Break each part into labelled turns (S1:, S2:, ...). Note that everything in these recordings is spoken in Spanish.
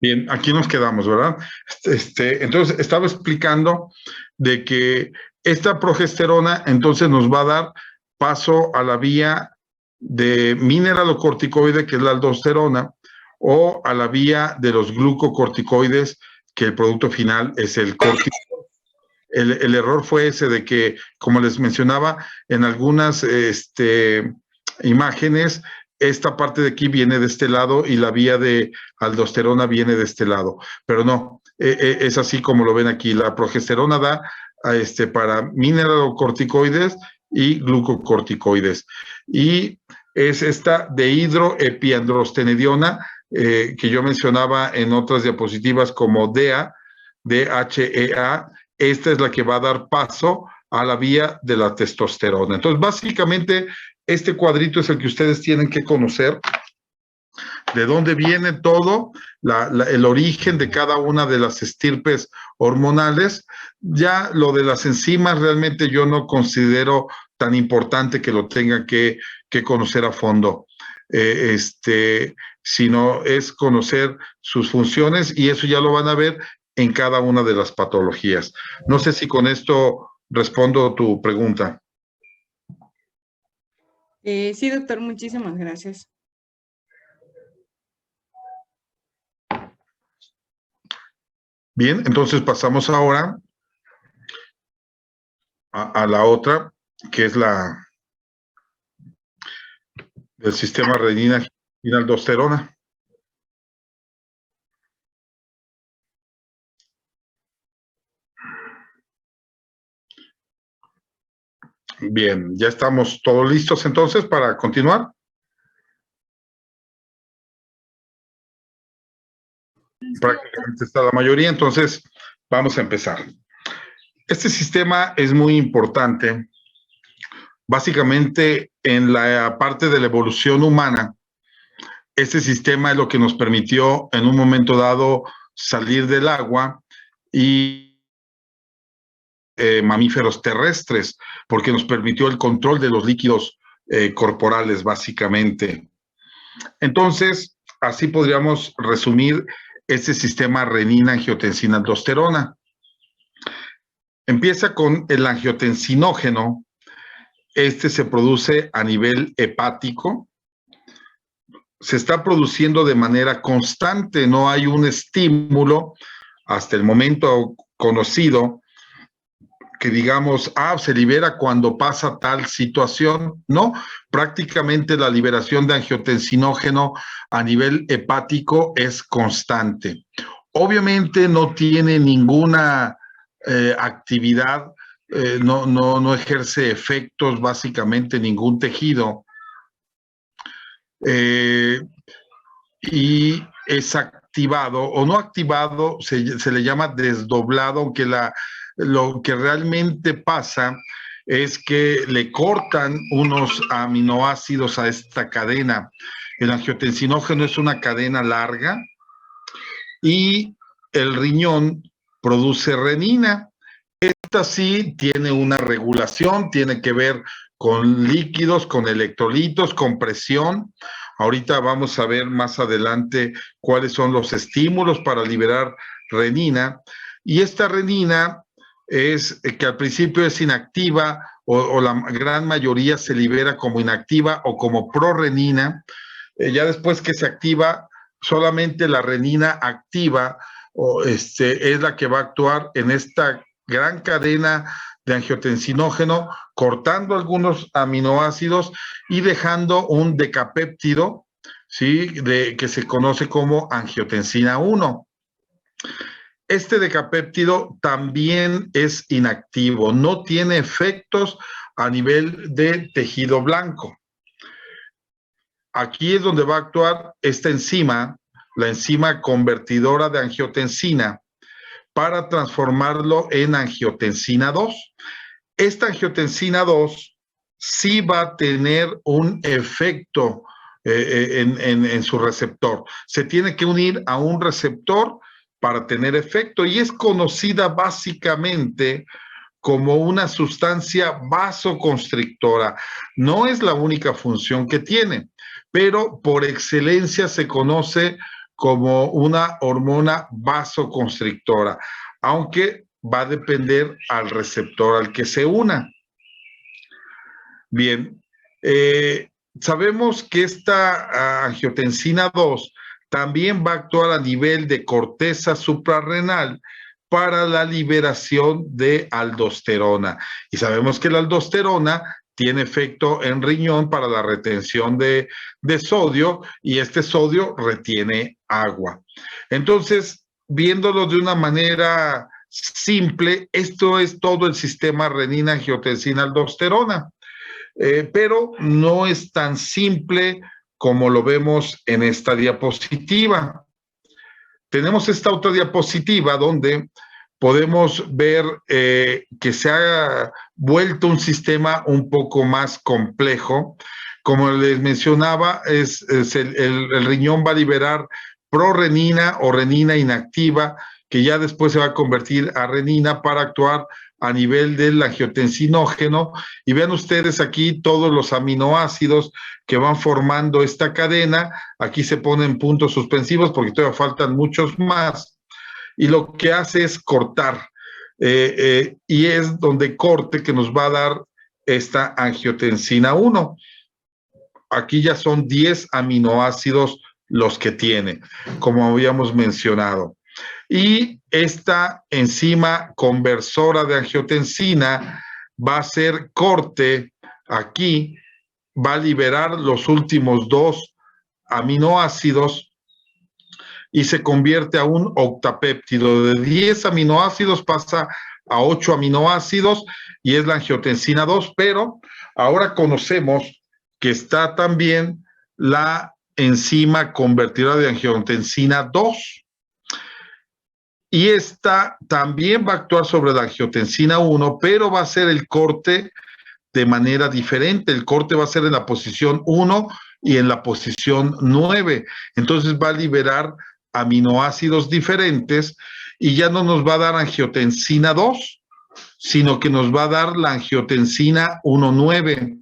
S1: Bien, aquí nos quedamos, ¿verdad? Entonces, estaba explicando de que esta progesterona entonces nos va a dar paso a la vía de mineralocorticoide, que es la aldosterona, o a la vía de los glucocorticoides, que el producto final es el corticoide. El error fue ese de que, como les mencionaba, en algunas imágenes, esta parte de aquí viene de este lado y la vía de aldosterona viene de este lado. Pero no, es así como lo ven aquí. La progesterona da para mineralocorticoides y glucocorticoides. Y es esta dehidroepiandrostenediona, que yo mencionaba en otras diapositivas como DEA, DHEA. Esta es la que va a dar paso a la vía de la testosterona. Entonces, básicamente, este cuadrito es el que ustedes tienen que conocer, de dónde viene todo, el origen de cada una de las estirpes hormonales. Ya lo de las enzimas realmente yo no considero tan importante que lo tengan que conocer a fondo. Sino es conocer sus funciones y eso ya lo van a ver en cada una de las patologías. No sé si con esto respondo tu pregunta.
S2: Sí, doctor, muchísimas gracias.
S1: Bien, entonces pasamos ahora a la otra, que es la del sistema renina-aldosterona. Bien, ya estamos todos listos entonces para continuar. Prácticamente está la mayoría, entonces vamos a empezar. Este sistema es muy importante. Básicamente, en la parte de la evolución humana, este sistema es lo que nos permitió en un momento dado salir del agua y mamíferos terrestres, porque nos permitió el control de los líquidos corporales, básicamente. Entonces, así podríamos resumir este sistema renina-angiotensina-aldosterona. Empieza con el angiotensinógeno. Este se produce a nivel hepático. Se está produciendo de manera constante, no hay un estímulo hasta el momento conocido que digamos, se libera cuando pasa tal situación, no, prácticamente la liberación de angiotensinógeno a nivel hepático es constante. Obviamente no tiene ninguna actividad, no ejerce efectos básicamente ningún tejido, y es activado o no activado, se le llama desdoblado, aunque lo que realmente pasa es que le cortan unos aminoácidos a esta cadena. El angiotensinógeno es una cadena larga y el riñón produce renina. Esta sí tiene una regulación, tiene que ver con líquidos, con electrolitos, con presión. Ahorita vamos a ver más adelante cuáles son los estímulos para liberar renina. Y esta renina es que al principio es inactiva o la gran mayoría se libera como inactiva o como prorenina. Ya después que se activa, solamente la renina activa es la que va a actuar en esta gran cadena de angiotensinógeno, cortando algunos aminoácidos y dejando un decapéptido, ¿sí? Que se conoce como angiotensina 1. Este decapéptido también es inactivo, no tiene efectos a nivel de tejido blanco. Aquí es donde va a actuar esta enzima, la enzima convertidora de angiotensina, para transformarlo en angiotensina 2. Esta angiotensina 2 sí va a tener un efecto en su receptor. Se tiene que unir a un receptor para tener efecto y es conocida básicamente como una sustancia vasoconstrictora. No es la única función que tiene, pero por excelencia se conoce como una hormona vasoconstrictora, aunque va a depender al receptor al que se una. Bien, sabemos que esta angiotensina 2 también va a actuar a nivel de corteza suprarrenal para la liberación de aldosterona. Y sabemos que la aldosterona tiene efecto en riñón para la retención de sodio, y este sodio retiene agua. Entonces, viéndolo de una manera simple, esto es todo el sistema renina, angiotensina, aldosterona. Pero no es tan simple como lo vemos en esta diapositiva. Tenemos esta otra diapositiva donde podemos ver que se ha vuelto un sistema un poco más complejo. Como les mencionaba, el riñón va a liberar prorenina o renina inactiva, que ya después se va a convertir a renina para actuar a nivel del angiotensinógeno. Y vean ustedes aquí todos los aminoácidos que van formando esta cadena. Aquí se ponen puntos suspensivos porque todavía faltan muchos más. Y lo que hace es cortar. Y es donde corte que nos va a dar esta angiotensina 1. Aquí ya son 10 aminoácidos los que tiene, como habíamos mencionado. Y esta enzima conversora de angiotensina va a hacer corte aquí, va a liberar los últimos 2 aminoácidos y se convierte a un octapéptido. De 10 aminoácidos pasa a 8 aminoácidos y es la angiotensina 2, pero ahora conocemos que está también la enzima convertidora de angiotensina 2. Y esta también va a actuar sobre la angiotensina 1, pero va a hacer el corte de manera diferente. El corte va a ser en la posición 1 y en la posición 9. Entonces va a liberar aminoácidos diferentes y ya no nos va a dar angiotensina 2, sino que nos va a dar la angiotensina 1,9.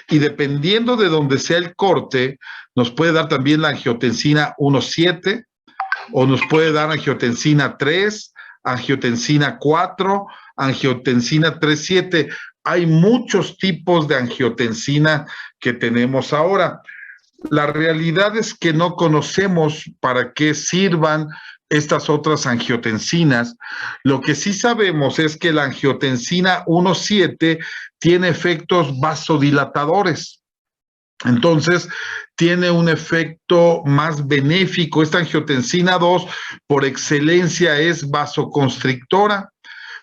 S1: Y dependiendo de donde sea el corte, nos puede dar también la angiotensina 1,7, o nos puede dar angiotensina 3, angiotensina 4, angiotensina 3,7. Hay muchos tipos de angiotensina que tenemos ahora. La realidad es que no conocemos para qué sirvan estas otras angiotensinas. Lo que sí sabemos es que la angiotensina 1,7 tiene efectos vasodilatadores. Entonces, tiene un efecto más benéfico. Esta angiotensina 2, por excelencia, es vasoconstrictora,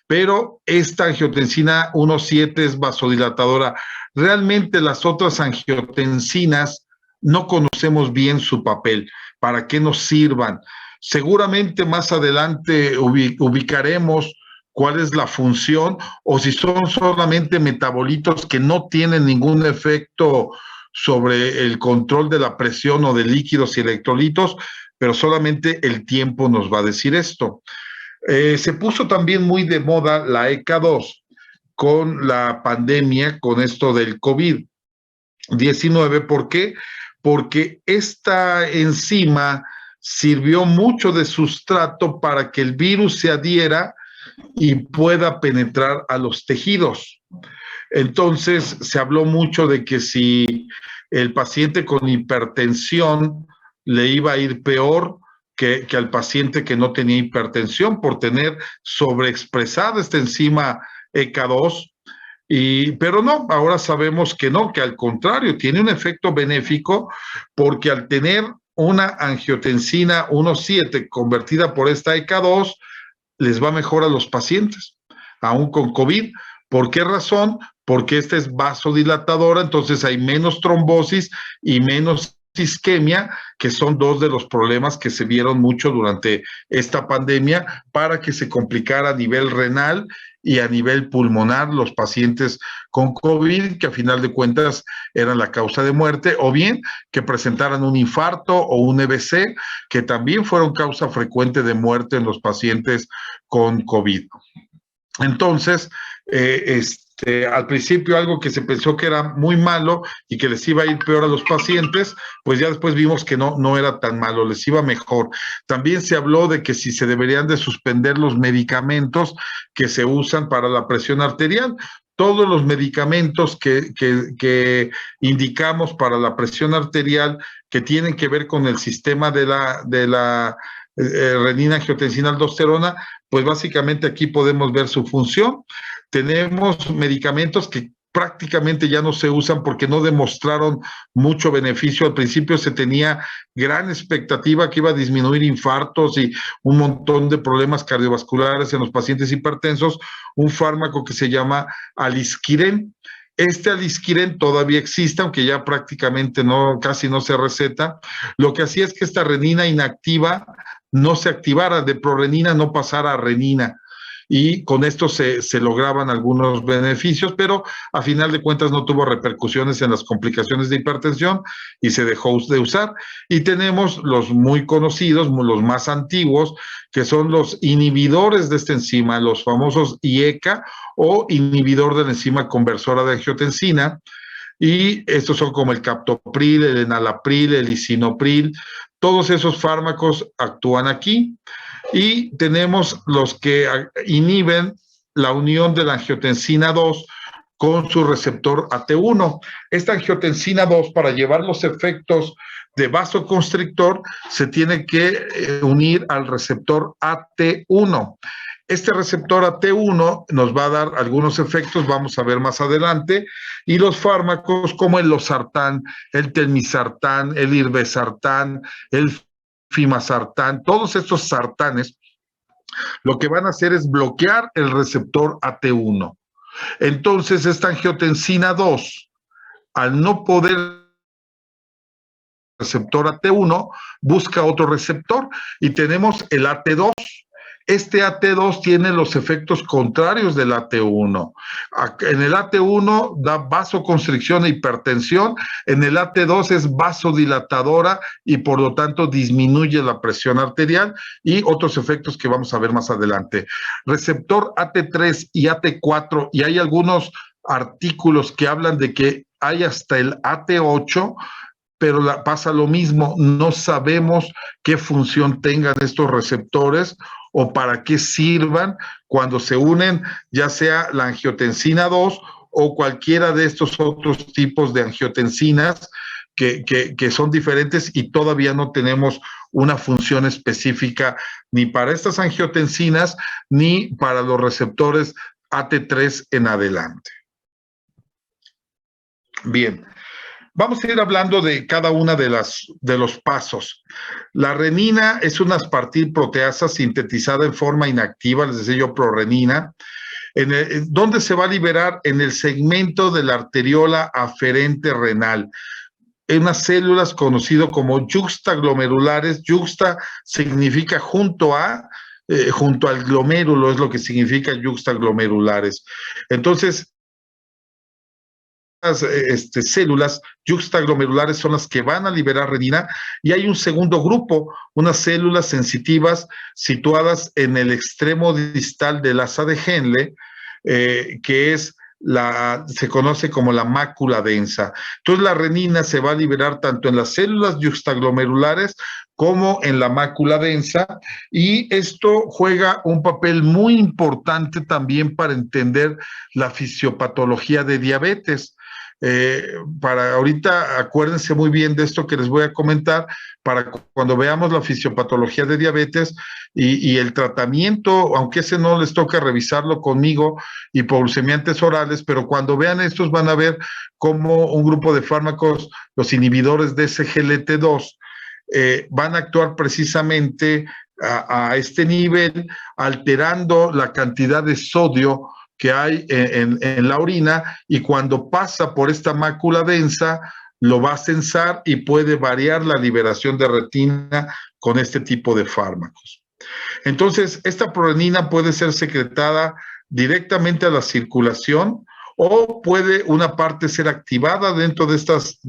S1: pero esta angiotensina 1,7 es vasodilatadora. Realmente las otras angiotensinas no conocemos bien su papel, para qué nos sirvan. Seguramente más adelante ubicaremos cuál es la función, o si son solamente metabolitos que no tienen ningún efecto sobre el control de la presión o de líquidos y electrolitos, pero solamente el tiempo nos va a decir esto. Se puso también muy de moda la ECA2 con la pandemia, con esto del COVID-19. ¿Por qué? Porque esta enzima sirvió mucho de sustrato para que el virus se adhiera y pueda penetrar a los tejidos. Entonces, se habló mucho de que si el paciente con hipertensión le iba a ir peor que al paciente que no tenía hipertensión por tener sobreexpresada esta enzima ECA2, pero no, ahora sabemos que no, que al contrario, tiene un efecto benéfico, porque al tener una angiotensina 1,7 convertida por esta ECA2, les va mejor a los pacientes, aún con COVID. ¿Por qué razón? Porque esta es vasodilatadora, entonces hay menos trombosis y menos isquemia, que son 2 de los problemas que se vieron mucho durante esta pandemia, para que se complicara a nivel renal y a nivel pulmonar los pacientes con COVID, que a final de cuentas eran la causa de muerte, o bien que presentaran un infarto o un EBC, que también fueron causa frecuente de muerte en los pacientes con COVID. Entonces, al principio algo que se pensó que era muy malo y que les iba a ir peor a los pacientes, pues ya después vimos que no era tan malo, les iba mejor. También se habló de que si se deberían de suspender los medicamentos que se usan para la presión arterial. Todos los medicamentos que indicamos para la presión arterial que tienen que ver con el sistema de la renina-angiotensina-aldosterona, pues básicamente aquí podemos ver su función. Tenemos medicamentos que prácticamente ya no se usan porque no demostraron mucho beneficio. Al principio se tenía gran expectativa que iba a disminuir infartos y un montón de problemas cardiovasculares en los pacientes hipertensos, un fármaco que se llama Alisquiren. Este Alisquiren todavía existe, aunque ya prácticamente casi no se receta. Lo que hacía es que esta renina inactiva no se activara, de prorenina no pasara a renina, y con esto se lograban algunos beneficios, pero a final de cuentas no tuvo repercusiones en las complicaciones de hipertensión y se dejó de usar. Y tenemos los muy conocidos, los más antiguos, que son los inhibidores de esta enzima, los famosos IECA o inhibidor de la enzima conversora de angiotensina, y estos son como el captopril, el enalapril, el lisinopril. Todos esos fármacos actúan aquí. Y tenemos los que inhiben la unión de la angiotensina 2 con su receptor AT1. Esta angiotensina 2, para llevar los efectos de vasoconstrictor, se tiene que unir al receptor AT1. Este receptor AT1 nos va a dar algunos efectos, vamos a ver más adelante, y los fármacos como el losartán, el telmisartán, el irbesartán, el fimasartán, todos estos sartanes, lo que van a hacer es bloquear el receptor AT1. Entonces, esta angiotensina 2, al no poder receptor AT1, busca otro receptor y tenemos el AT2. Este AT2 tiene los efectos contrarios del AT1. En el AT1 da vasoconstricción e hipertensión, en el AT2 es vasodilatadora y por lo tanto disminuye la presión arterial y otros efectos que vamos a ver más adelante. Receptor AT3 y AT4, y hay algunos artículos que hablan de que hay hasta el AT8, pero pasa lo mismo, no sabemos qué función tengan estos receptores o para qué sirvan cuando se unen, ya sea la angiotensina 2 o cualquiera de estos otros tipos de angiotensinas que son diferentes y todavía no tenemos una función específica ni para estas angiotensinas ni para los receptores AT3 en adelante. Bien. Vamos a ir hablando de cada una de los pasos. La renina es una aspartil proteasa sintetizada en forma inactiva, les decía yo, prorenina. ¿Dónde se va a liberar? En el segmento de la arteriola aferente renal. En unas células conocido como juxtaglomerulares. Juxta significa junto al glomérulo, es lo que significa juxtaglomerulares. Entonces, células juxtaglomerulares son las que van a liberar renina, y hay un segundo grupo, unas células sensitivas situadas en el extremo distal del asa de Henle, que se conoce como la mácula densa. Entonces la renina se va a liberar tanto en las células juxtaglomerulares como en la mácula densa, y esto juega un papel muy importante también para entender la fisiopatología de diabetes. Para ahorita, acuérdense muy bien de esto que les voy a comentar, para cuando veamos la fisiopatología de diabetes y el tratamiento, aunque ese no les toca revisarlo conmigo, hipoglucemiantes orales, pero cuando vean estos van a ver cómo un grupo de fármacos, los inhibidores de SGLT2, van a actuar precisamente a este nivel, alterando la cantidad de sodio que hay en la orina, y cuando pasa por esta mácula densa lo va a censar y puede variar la liberación de retina con este tipo de fármacos. Entonces, esta prorenina puede ser secretada directamente a la circulación, o puede una parte ser activada dentro de estas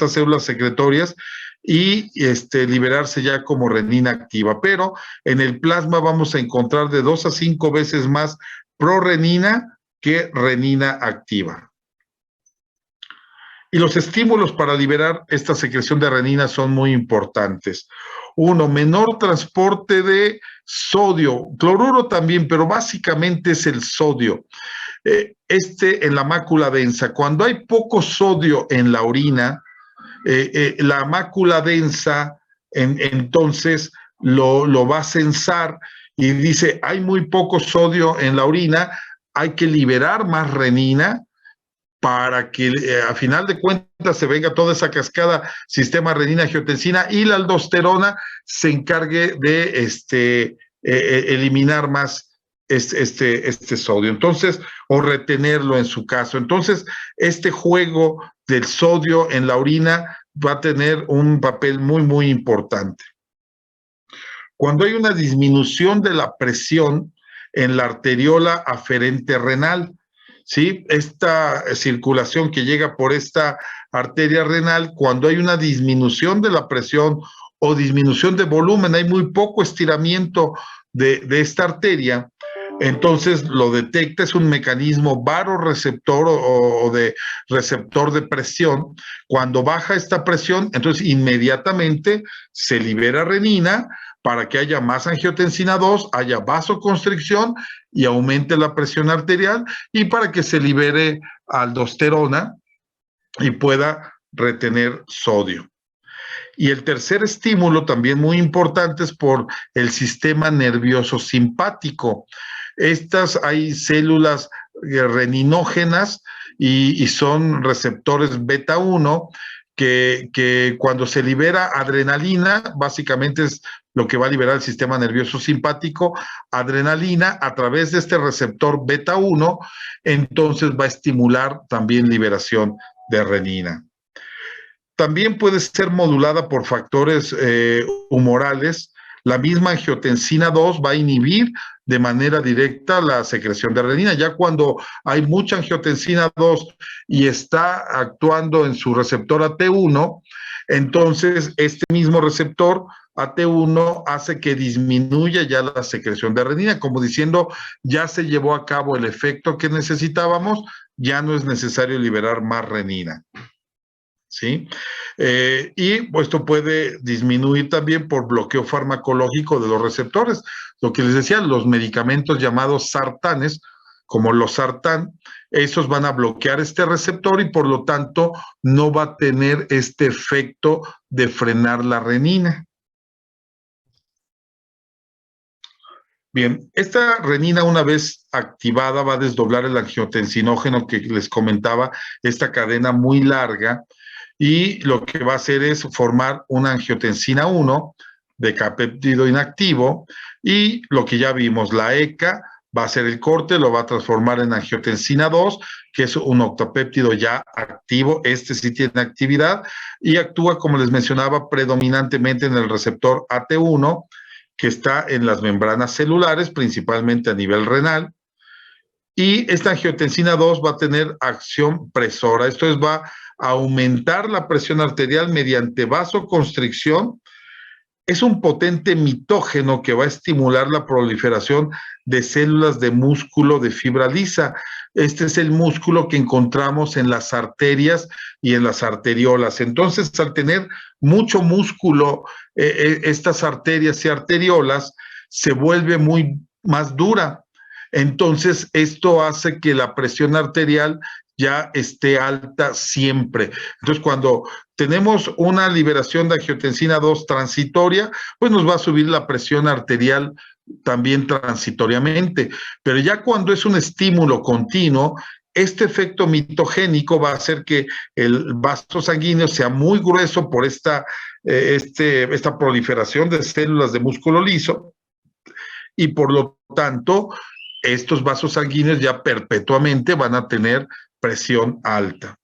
S1: células secretorias y liberarse ya como renina activa. Pero en el plasma vamos a encontrar de 2 a 5 veces más prorenina que renina activa. Y los estímulos para liberar esta secreción de renina son muy importantes. Uno, menor transporte de sodio, cloruro también, pero básicamente es el sodio. En la mácula densa, cuando hay poco sodio en la orina, la mácula densa entonces lo va a censar y dice, hay muy poco sodio en la orina, hay que liberar más renina para que a final de cuentas se venga toda esa cascada, sistema renina-angiotensina, y la aldosterona se encargue de eliminar más este sodio, entonces, o retenerlo en su caso. Entonces, este juego del sodio en la orina va a tener un papel muy, muy importante. Cuando hay una disminución de la presión en la arteriola aferente renal, ¿sí? Esta circulación que llega por esta arteria renal, cuando hay una disminución de la presión o disminución de volumen, hay muy poco estiramiento de esta arteria, entonces lo detecta, es un mecanismo varoreceptor o de receptor de presión. Cuando baja esta presión, entonces inmediatamente se libera renina para que haya más angiotensina 2, haya vasoconstricción y aumente la presión arterial, y para que se libere aldosterona y pueda retener sodio. Y el tercer estímulo, también muy importante, es por el sistema nervioso simpático. Hay células reninógenas y son receptores beta 1 que cuando se libera adrenalina, básicamente es lo que va a liberar el sistema nervioso simpático, adrenalina a través de este receptor beta 1, entonces va a estimular también liberación de renina. También puede ser modulada por factores humorales. La misma angiotensina 2 va a inhibir de manera directa la secreción de renina. Ya cuando hay mucha angiotensina 2 y está actuando en su receptor AT1, entonces este mismo receptor AT1 hace que disminuya ya la secreción de renina, como diciendo, ya se llevó a cabo el efecto que necesitábamos, ya no es necesario liberar más renina. ¿Sí? Y esto puede disminuir también por bloqueo farmacológico de los receptores. Lo que les decía, los medicamentos llamados sartanes, como los sartán, esos van a bloquear este receptor y por lo tanto no va a tener este efecto de frenar la renina. Bien, esta renina una vez activada va a desdoblar el angiotensinógeno que les comentaba, esta cadena muy larga, y lo que va a hacer es formar una angiotensina 1 decapéptido inactivo, y lo que ya vimos, la ECA va a hacer el corte, lo va a transformar en angiotensina 2, que es un octapéptido ya activo, este sí tiene actividad, y actúa, como les mencionaba, predominantemente en el receptor AT1, que está en las membranas celulares, principalmente a nivel renal, y esta angiotensina 2 va a tener acción presora, esto es, va a aumentar la presión arterial mediante vasoconstricción. Es un potente mitógeno que va a estimular la proliferación de células de músculo de fibra lisa. Este es el músculo que encontramos en las arterias y en las arteriolas. Entonces, al tener mucho músculo, estas arterias y arteriolas se vuelve más dura. Entonces, esto hace que la presión arterial ya esté alta siempre. Entonces, cuando tenemos una liberación de angiotensina 2 transitoria, pues nos va a subir la presión arterial también transitoriamente. Pero ya cuando es un estímulo continuo, este efecto mitogénico va a hacer que el vaso sanguíneo sea muy grueso por esta proliferación de células de músculo liso, y por lo tanto, estos vasos sanguíneos ya perpetuamente van a tener presión alta.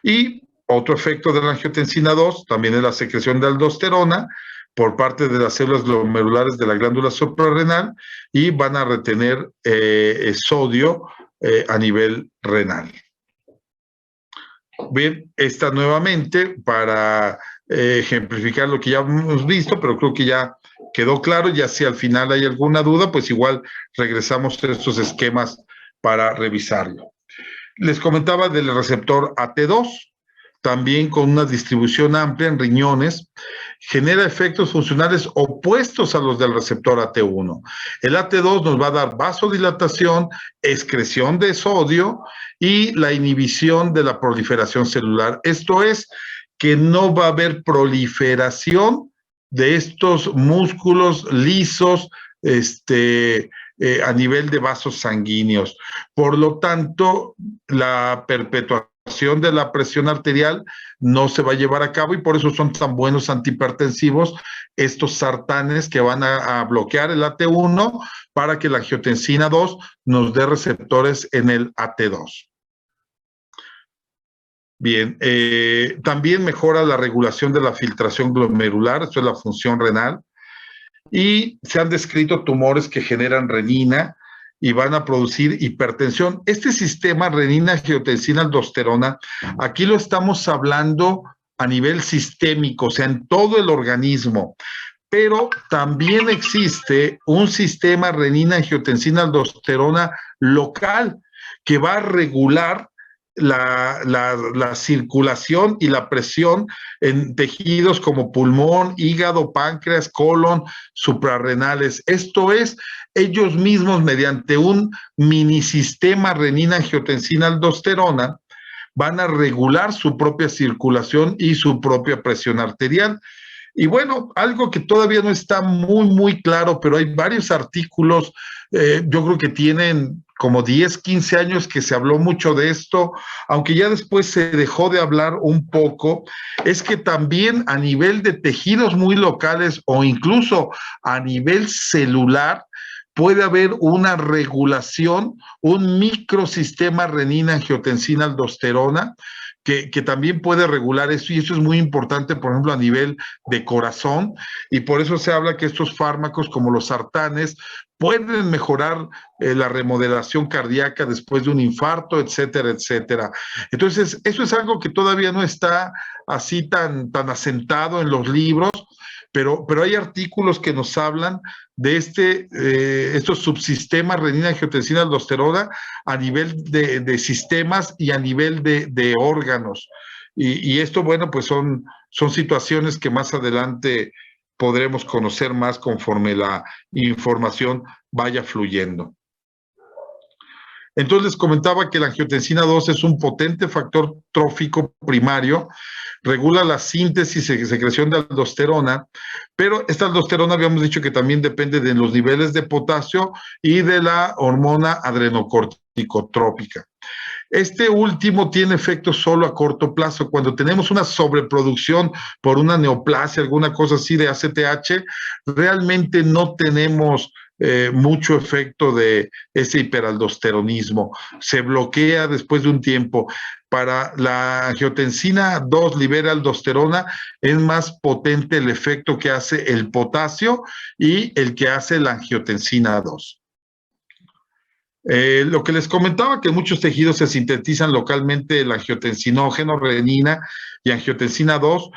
S1: Y otro efecto de la angiotensina 2 también es la secreción de aldosterona por parte de las células glomerulares de la glándula suprarrenal, y van a retener sodio a nivel renal. Bien, esta nuevamente para ejemplificar lo que ya hemos visto, pero creo que ya quedó claro. Ya si al final hay alguna duda, pues igual regresamos a estos esquemas para revisarlo. Les comentaba del receptor AT2, también con una distribución amplia en riñones, genera efectos funcionales opuestos a los del receptor AT1. El AT2 nos va a dar vasodilatación, excreción de sodio y la inhibición de la proliferación celular. Esto es que no va a haber proliferación de estos músculos lisos, a nivel de vasos sanguíneos. Por lo tanto, la perpetuación de la presión arterial no se va a llevar a cabo y por eso son tan buenos antihipertensivos estos sartanes que van a bloquear el AT1 para que la angiotensina 2 nos dé receptores en el AT2. Bien, también mejora la regulación de la filtración glomerular, esto es la función renal, y se han descrito tumores que generan renina y van a producir hipertensión. Este sistema renina-angiotensina-aldosterona, aquí lo estamos hablando a nivel sistémico, o sea, en todo el organismo, pero también existe un sistema renina-angiotensina-aldosterona local que va a regular la circulación y la presión en tejidos como pulmón, hígado, páncreas, colon, suprarrenales. Esto es, ellos mismos mediante un minisistema renina-angiotensina-aldosterona van a regular su propia circulación y su propia presión arterial. Y bueno, algo que todavía no está muy claro, pero hay varios artículos, yo creo que tienen como 10, 15 años que se habló mucho de esto, aunque ya después se dejó de hablar un poco, es que también a nivel de tejidos muy locales o incluso a nivel celular, puede haber una regulación, un microsistema renina-angiotensina-aldosterona, que también puede regular eso, y eso es muy importante, por ejemplo, a nivel de corazón, y por eso se habla que estos fármacos como los sartanes pueden mejorar la remodelación cardíaca después de un infarto, etcétera, etcétera. Entonces, eso es algo que todavía no está así tan asentado en los libros, pero hay artículos que nos hablan de estos subsistemas renina-angiotensina-aldosterona a nivel de sistemas y a nivel de órganos. Y esto, bueno, pues son situaciones que más adelante podremos conocer más conforme la información vaya fluyendo. Entonces les comentaba que la angiotensina 2 es un potente factor trófico primario, regula la síntesis y secreción de aldosterona, pero esta aldosterona habíamos dicho que también depende de los niveles de potasio y de la hormona adrenocorticotrópica. Este último tiene efectos solo a corto plazo. Cuando tenemos una sobreproducción por una neoplasia, alguna cosa así de ACTH, realmente no tenemos mucho efecto de ese hiperaldosteronismo. Se bloquea después de un tiempo. Para la angiotensina 2 libera aldosterona, es más potente el efecto que hace el potasio y el que hace la angiotensina 2. Lo que les comentaba, que en muchos tejidos se sintetizan localmente el angiotensinógeno, renina y angiotensina 2,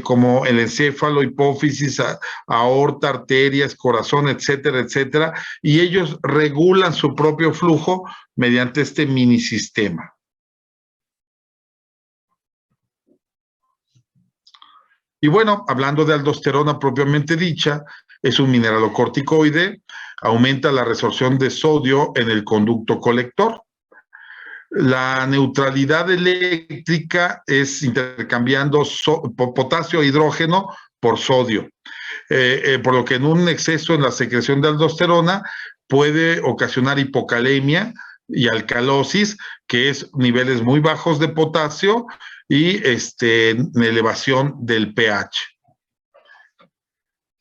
S1: como el encéfalo, hipófisis, aorta, arterias, corazón, etcétera, etcétera, y ellos regulan su propio flujo mediante este minisistema. Y bueno, hablando de aldosterona propiamente dicha, es un mineralocorticoide, aumenta la resorción de sodio en el conducto colector. La neutralidad eléctrica es intercambiando potasio e hidrógeno por sodio, por lo que en un exceso en la secreción de aldosterona puede ocasionar hipocalemia y alcalosis, que es niveles muy bajos de potasio y elevación del pH.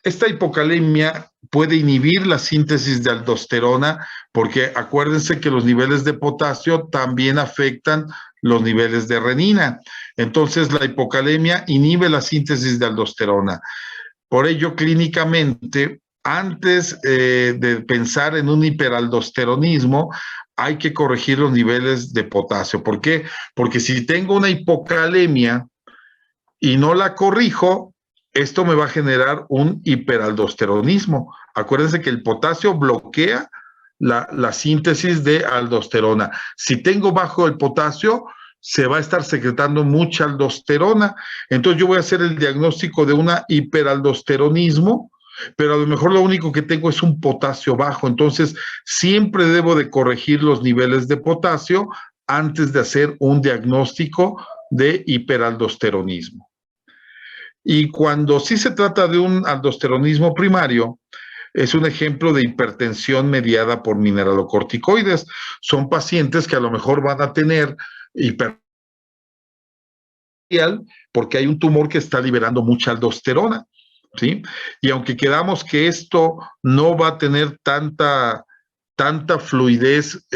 S1: Esta hipocalemia puede inhibir la síntesis de aldosterona porque acuérdense que los niveles de potasio también afectan los niveles de renina. Entonces, la hipocalemia inhibe la síntesis de aldosterona. Por ello, clínicamente, antes de pensar en un hiperaldosteronismo, hay que corregir los niveles de potasio. ¿Por qué? Porque si tengo una hipocalemia y no la corrijo, esto me va a generar un hiperaldosteronismo. Acuérdense que el potasio bloquea la síntesis de aldosterona. Si tengo bajo el potasio, se va a estar secretando mucha aldosterona. Entonces yo voy a hacer el diagnóstico de una hiperaldosteronismo, pero a lo mejor lo único que tengo es un potasio bajo. Entonces siempre debo de corregir los niveles de potasio antes de hacer un diagnóstico de hiperaldosteronismo. Y cuando sí se trata de un aldosteronismo primario, es un ejemplo de hipertensión mediada por mineralocorticoides. Son pacientes que a lo mejor van a tener hipertensión porque hay un tumor que está liberando mucha aldosterona, ¿sí? Y aunque quedamos que esto no va a tener tanta fluidez,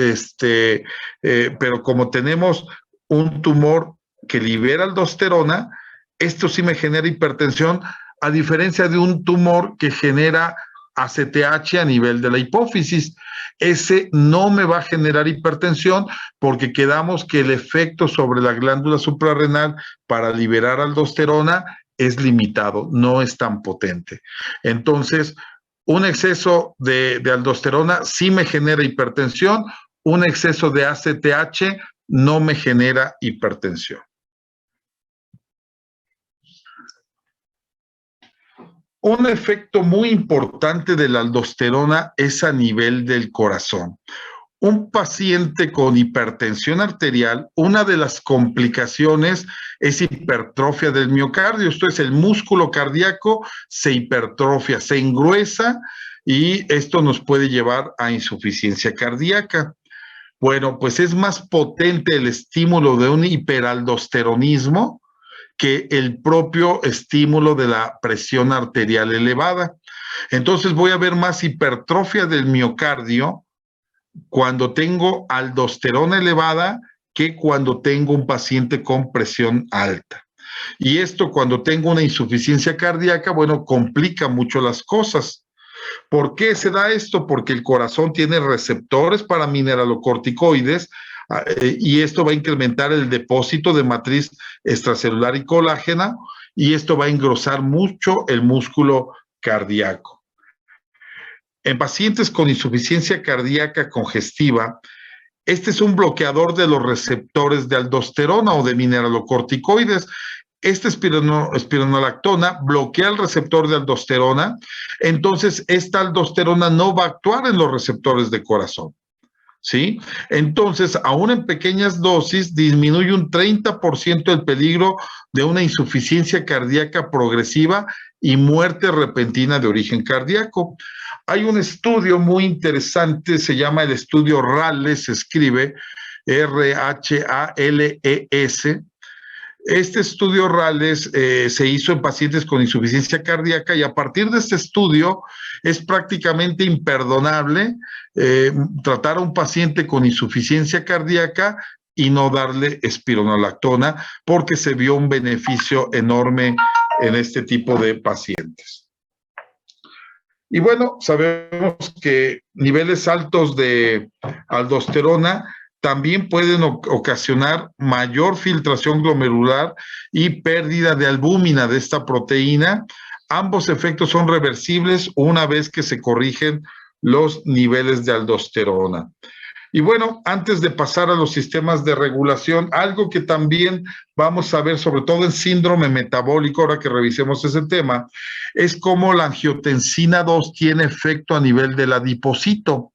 S1: pero como tenemos un tumor que libera aldosterona, esto sí me genera hipertensión, a diferencia de un tumor que genera ACTH a nivel de la hipófisis. Ese no me va a generar hipertensión porque quedamos que el efecto sobre la glándula suprarrenal para liberar aldosterona es limitado, no es tan potente. Entonces, un exceso de aldosterona sí me genera hipertensión, un exceso de ACTH no me genera hipertensión. Un efecto muy importante de la aldosterona es a nivel del corazón. Un paciente con hipertensión arterial, una de las complicaciones es hipertrofia del miocardio. Esto es, el músculo cardíaco se hipertrofia, se engruesa y esto nos puede llevar a insuficiencia cardíaca. Bueno, pues es más potente el estímulo de un hiperaldosteronismo que el propio estímulo de la presión arterial elevada. Entonces voy a ver más hipertrofia del miocardio cuando tengo aldosterona elevada que cuando tengo un paciente con presión alta. Y esto, cuando tengo una insuficiencia cardíaca, bueno, complica mucho las cosas. ¿Por qué se da esto? Porque el corazón tiene receptores para mineralocorticoides y esto va a incrementar el depósito de matriz extracelular y colágena y esto va a engrosar mucho el músculo cardíaco. En pacientes con insuficiencia cardíaca congestiva, este es un bloqueador de los receptores de aldosterona o de mineralocorticoides. Esta espironolactona bloquea el receptor de aldosterona, entonces esta aldosterona no va a actuar en los receptores de corazón, ¿sí? Entonces, aún en pequeñas dosis, disminuye un 30% el peligro de una insuficiencia cardíaca progresiva y muerte repentina de origen cardíaco. Hay un estudio muy interesante, se llama el estudio RALES, se escribe RHALES. Este estudio RALES se hizo en pacientes con insuficiencia cardíaca y a partir de este estudio es prácticamente imperdonable tratar a un paciente con insuficiencia cardíaca y no darle espironolactona porque se vio un beneficio enorme en este tipo de pacientes. Y bueno, sabemos que niveles altos de aldosterona también pueden ocasionar mayor filtración glomerular y pérdida de albúmina de esta proteína. Ambos efectos son reversibles una vez que se corrigen los niveles de aldosterona. Y bueno, antes de pasar a los sistemas de regulación, algo que también vamos a ver, sobre todo en síndrome metabólico, ahora que revisemos ese tema, es cómo la angiotensina 2 tiene efecto a nivel del adipocito.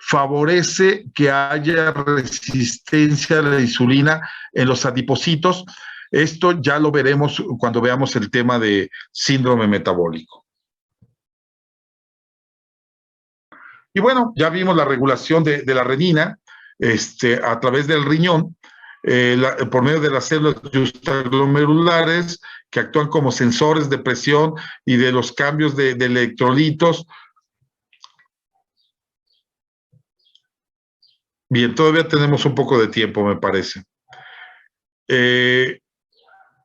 S1: Favorece que haya resistencia a la insulina en los adipocitos. Esto ya lo veremos cuando veamos el tema de síndrome metabólico. Y bueno, ya vimos la regulación de la renina a través del riñón, por medio de las células justaglomerulares que actúan como sensores de presión y de los cambios de electrolitos. Bien, todavía tenemos un poco de tiempo, me parece.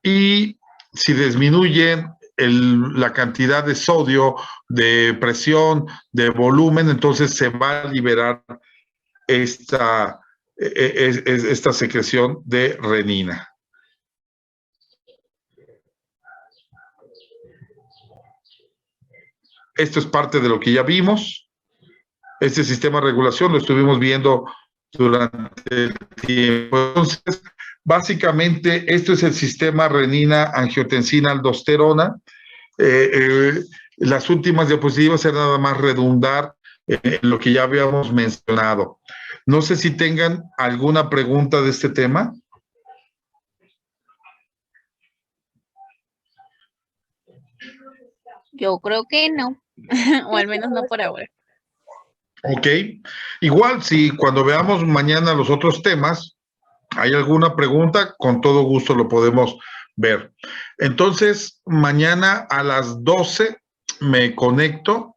S1: Y si disminuyen la cantidad de sodio, de presión, de volumen, entonces se va a liberar esta secreción de renina. Esto es parte de lo que ya vimos. este sistema de regulación, lo estuvimos viendo durante el tiempo. Entonces, básicamente, esto es el sistema renina-angiotensina-aldosterona. Las últimas diapositivas eran nada más redundar en lo que ya habíamos mencionado. No sé si tengan alguna pregunta de este tema.
S3: Yo creo que no, o al menos no por ahora.
S1: Ok. Igual, si cuando veamos mañana los otros temas, hay alguna pregunta, con todo gusto lo podemos ver. Entonces, mañana a las 12 me conecto